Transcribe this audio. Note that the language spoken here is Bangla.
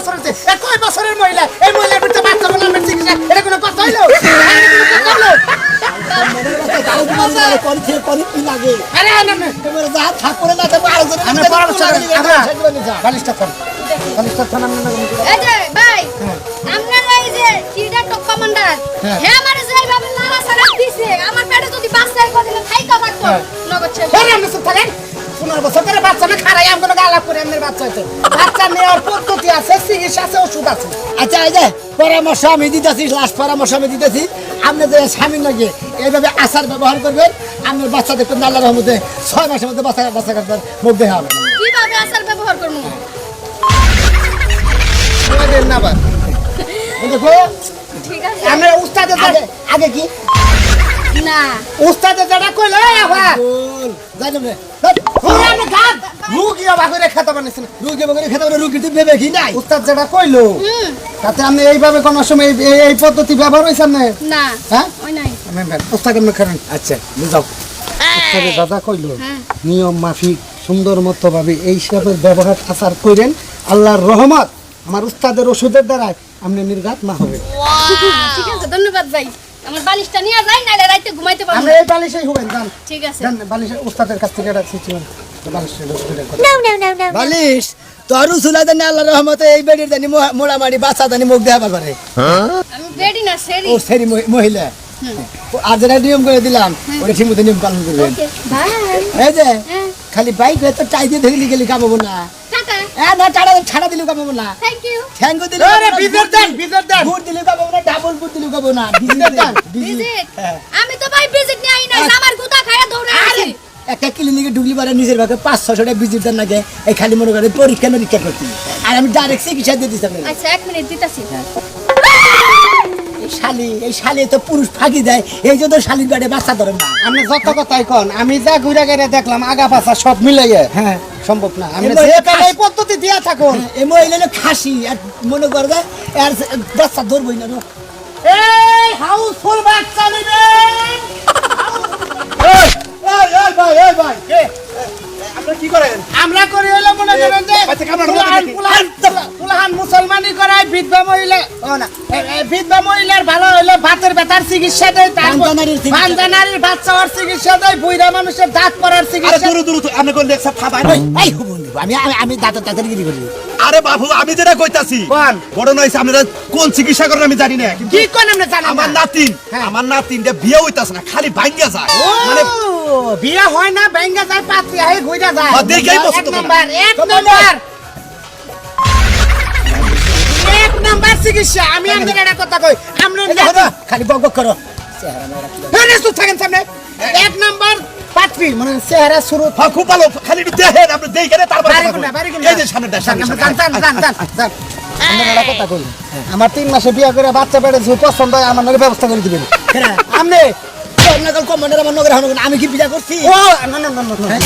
বছর হচ্ছে কয় বছরের মহিলা এই মহিলার ভিতরে বাচ্চা বানানোর চিকিৎসা এটা কোনো কথা হইলো আরে না না যা থাক করে না তবে আরেকজন আমি পরামর্শ বালিশটা ফোন এই যে ভাই আমরা এই যে কিডা টপ কমান্ডার হে আমারে যাই ভাবে লালা সারা দিছে আমার পেটে যদি বাচ্চাই কদিন খাইকা থাকতো নগদ ছেড়ে আরে আপনি চুপ থাকেন 15 বছর ধরে বাচ্চা না খারাই আমি কোনো গালাপ করে আপনার বাচ্চা হইতো বাচ্চা নেওয়ার পদ্ধতি আছে চিকিৎসা আছে ওষুধ আছে আচ্ছা এই যে পরামর্শ আমি দিতেছি লাস্ট পরামর্শ আমি দিতেছি আপনি যে স্বামীর লাগে এইভাবে আচার ব্যবহার করবেন আপনার বাচ্চা দেখবেন আল্লাহর রহমতে 6 মাসের মধ্যে বাচ্চা কাটার মুখ দেখা হবে কিভাবে আচার ব্যবহার করব আমাদের নাবার দেখো ঠিক আছে আমরা উস্তাদের আগে কি না উস্তাদের যেটা কইলো আবার বল জানো না ওরে আমি গাদ রুগী অবাক করে খেতে বানাইছেন রুগী বগরে খেতে পারে রুগী তো বেবে কি নাই উস্তাদ যেটা কইলো তাতে আপনি এইভাবে কোন সময় এই পদ্ধতি ব্যবহার হইছেন না না হ্যাঁ ওই নাই আমি উস্তাদ কেমন করেন আচ্ছা বুঝাও উস্তাদের দাদা কইলো হ্যাঁ নিয়ম মাফিক সুন্দর মতো ভাবে এই সবের ব্যবহার আচার করেন আল্লাহর রহমত আমার উস্তাদের ওষুধের দ্বারা আপনি নির্ঘাত না হবে ঠিক আছে ধন্যবাদ ভাই আমার বালিশটা নিয়ে যাই না রাতে ঘুমাইতে পারবো আমরা এই বালিশেই হবেন জান ঠিক আছে জান বালিশের উস্তাদের কাছ থেকে এটা শিখছেন বালিশের ওষুধের কথা বালিশ তোর সুলাতে না আল্লাহর রহমতে এই বেডির জানি মোড়ামাড়ি বাচ্চা জানি মুখ দেখা পারে আমি বেডি না সেরি ও সেরি মহিলা আর যেটা নিয়ম করে দিলাম ওটা ঠিক মতো নিয়ম পালন করবেন ওকে বাই এই যে হ্যাঁ খালি বাইক হয়তো টাই দিয়ে ধরে গেলি কামাবো না টাটা না ছাড়া দিলেও কামাবো না থ্যাংক ইউ থ্যাংক ইউ দিলে আরে বিজর দেন বুট দিলেও কামাবো না ডাবল বুট দিলেও কামাবো না ভিজিট আমি তো ভাই ভিজিট নিয়ে আই নাই আমার গুতা খায়া দৌড়ে আসি একটা ক্লিনিকে ঢুকলি পারে নিজের ভাগে 500 টাকা ভিজিট দেন লাগে এই খালি মনে করে পরীক্ষা করতে আর আমি ডাইরেক্ট চিকিৎসা দিয়ে দিতাম আচ্ছা 1 মিনিট দিতাছি এই শালি তো পুরুষ ফাঁকি দেয় এই জন্য শালির গাড়ি বাচ্চা ধরে না আপনি যত কথাই কোন আমি যা ঘুরে গেলে দেখলাম আগা পাছা সব মিলাইয়ে হ্যাঁ সম্ভব না আমি এবার যে খাস- এই পদ্ধতি দিয়া থাকুন এই মহিলা হলো খাসি আর মনে করবে আর বাচ্চা ধরবই না এই হাউসফুল বাচ্চা নেবেন এই ভাই আপনারা কি করেন আমরা করি হলো মনে করেন যে পুলাহান মুসলমানি করায় বিধবা মহিলা ও না বিধবা মহিলার ভালো হইলো ভাতের ব্যথার চিকিৎসা দেয় বাঞ্জানারীর চিকিৎসা দেয়। বাঞ্জানারীর বাচ্চা হওয়ার চিকিৎসা দেয় বুইড়া মানুষের দাঁত পড়ার চিকিৎসা আপনি কোন দেখছেন খাবার এই বন্ধু আমি দাঁতের গিরি করি আরে বাবু আমি যেটা কইতাছি কোন? বড় নইছে আপনারা কোন চিকিৎসা করেন আমি জানি না কিন্তু কি কোন আমরা জানি আমার না নাতিন হ্যাঁ। আমার নাতিনটা বিয়ে হইতাছে না খালি ভাঙ্গা যায় মানে বিয়া হয় না ব্যাঙ্গা যায় পাত্রী আহে ঘুইরা যায় দেখেই পছন্দ এক করে। নাম্বার চিকিৎসা আমি আপনাদের একটা কথা কই আমরা খালি বক বক করো থাকেন সামনে 1 নাম্বার পাত্রী মানে চেহারা শুরু হ্যাঁ, খুব ভালো খালি একটু দেখেন আপনি দেখেন তারপর বাড়ি কোনটা, বাড়ি কোনটা? এই যে সামনেটা সামনে আমরা একটা কথা কই আমার 3 মাসে বিয়া করে বাচ্চা পেটে যে পছন্দ হয় আমার নাকি ব্যবস্থা করে দিবেন কেন আপনি কমান্ডার আমার নগর আমি কি বিয়া করছি ও না